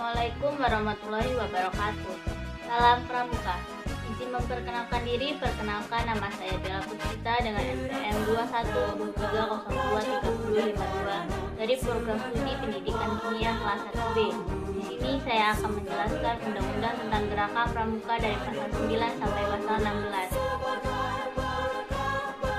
Assalamualaikum warahmatullahi wabarakatuh. Salam Pramuka. Izin memperkenalkan diri, perkenalkan nama saya Bella Putrita dengan NPM 2123023052 dari program studi pendidikan kimia kelas 1B. Di sini saya akan menjelaskan undang-undang tentang gerakan pramuka dari pasal 9 sampai pasal 16.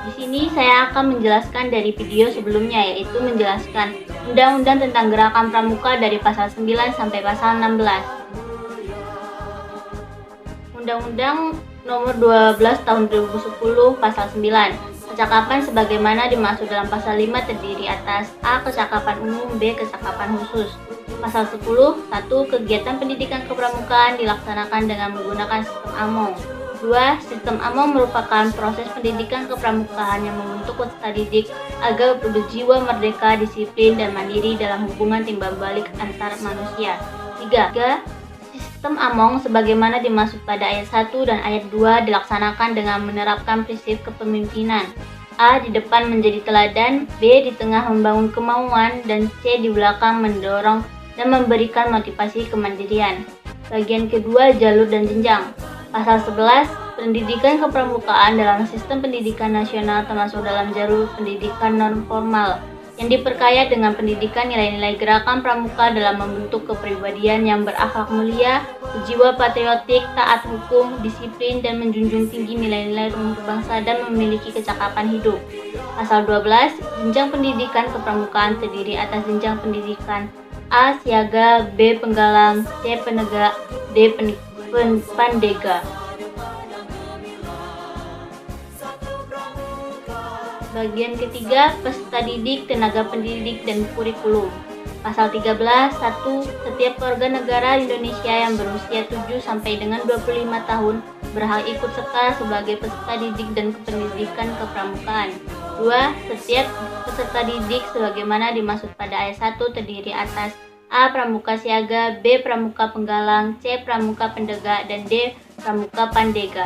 Di sini saya akan menjelaskan dari video sebelumnya, yaitu menjelaskan undang-undang tentang gerakan pramuka dari pasal 9 sampai pasal 16. Undang-undang nomor 12 tahun 2010 pasal 9. Kecakapan sebagaimana dimaksud dalam pasal 5 terdiri atas A. Kecakapan umum, B. Kecakapan khusus. Pasal 10. 1. Kegiatan pendidikan kepramukaan dilaksanakan dengan menggunakan sistem AMONG. 2. Sistem AMONG merupakan proses pendidikan kepramukaan yang membentuk peserta didik agar berjiwa merdeka, disiplin, dan mandiri dalam hubungan timbal balik antar manusia. 3. Sistem AMONG sebagaimana dimaksud pada ayat 1 dan ayat 2 dilaksanakan dengan menerapkan prinsip kepemimpinan. A. Di depan menjadi teladan, B. Di tengah membangun kemauan, dan C. Di belakang mendorong dan memberikan motivasi kemandirian. Bagian kedua, jalur dan jenjang. Pasal 11, pendidikan kepramukaan dalam sistem pendidikan nasional termasuk dalam jalur pendidikan non-formal yang diperkaya dengan pendidikan nilai-nilai gerakan pramuka dalam membentuk kepribadian yang berakhlak mulia, berjiwa patriotik, taat hukum, disiplin, dan menjunjung tinggi nilai-nilai luhur bangsa dan memiliki kecakapan hidup. Pasal 12, jenjang pendidikan kepramukaan terdiri atas jenjang pendidikan A. Siaga, B. Penggalang, C. Penegak, D. Pandega. Bagian ketiga, peserta didik, tenaga pendidik, dan kurikulum. Pasal 13. 1. Setiap warga negara Indonesia yang berusia 7 sampai dengan 25 tahun berhak ikut serta sebagai peserta didik dan pendidikan kepramukaan. 2. Setiap peserta didik sebagaimana dimaksud pada ayat 1 terdiri atas A. Pramuka siaga, B. Pramuka penggalang, C. Pramuka pendegak, dan D. Pramuka pandega.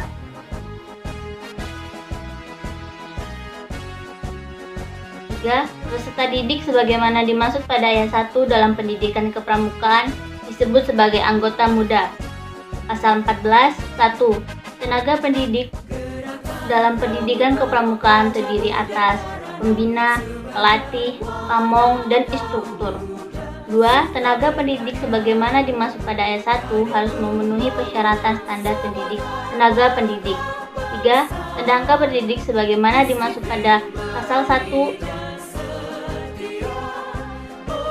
3. Peserta didik sebagaimana dimaksud pada ayat 1 dalam pendidikan kepramukaan disebut sebagai anggota muda. Pasal 14. 1. Tenaga pendidik dalam pendidikan kepramukaan terdiri atas pembina, pelatih, pamong, dan instruktur. 2. Tenaga pendidik sebagaimana dimaksud pada ayat 1 harus memenuhi persyaratan standar pendidik tenaga pendidik. 3. Tenaga pendidik sebagaimana dimaksud pada pasal 1.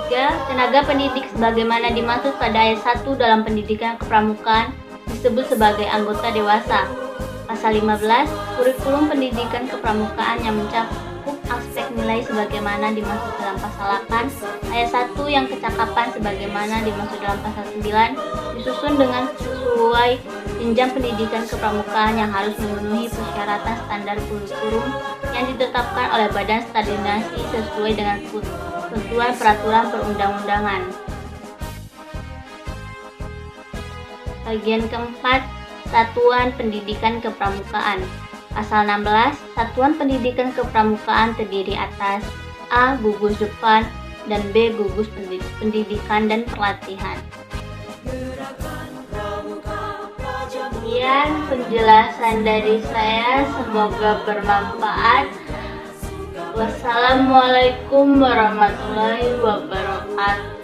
3. Tenaga pendidik sebagaimana dimaksud pada ayat 1 dalam pendidikan kepramukaan disebut sebagai anggota dewasa. Pasal 15. Kurikulum pendidikan kepramukaan yang mencakup aspek nilai sebagaimana dimaksud dalam pasal 8 ayat 1 yang kecakapan sebagaimana dimaksud dalam pasal 9 disusun dengan sesuai jenjang pendidikan kepramukaan yang harus memenuhi persyaratan standar kurikulum yang ditetapkan oleh Badan Standarisasi sesuai dengan ketentuan peraturan perundang-undangan. Bagian keempat, Satuan Pendidikan Kepramukaan. Pasal 16, Satuan Pendidikan Kepramukaan terdiri atas A. Gugus depan, dan B. Gugus pendidikan dan pelatihan. Sekian penjelasan dari saya, semoga bermanfaat. Wassalamualaikum warahmatullahi wabarakatuh.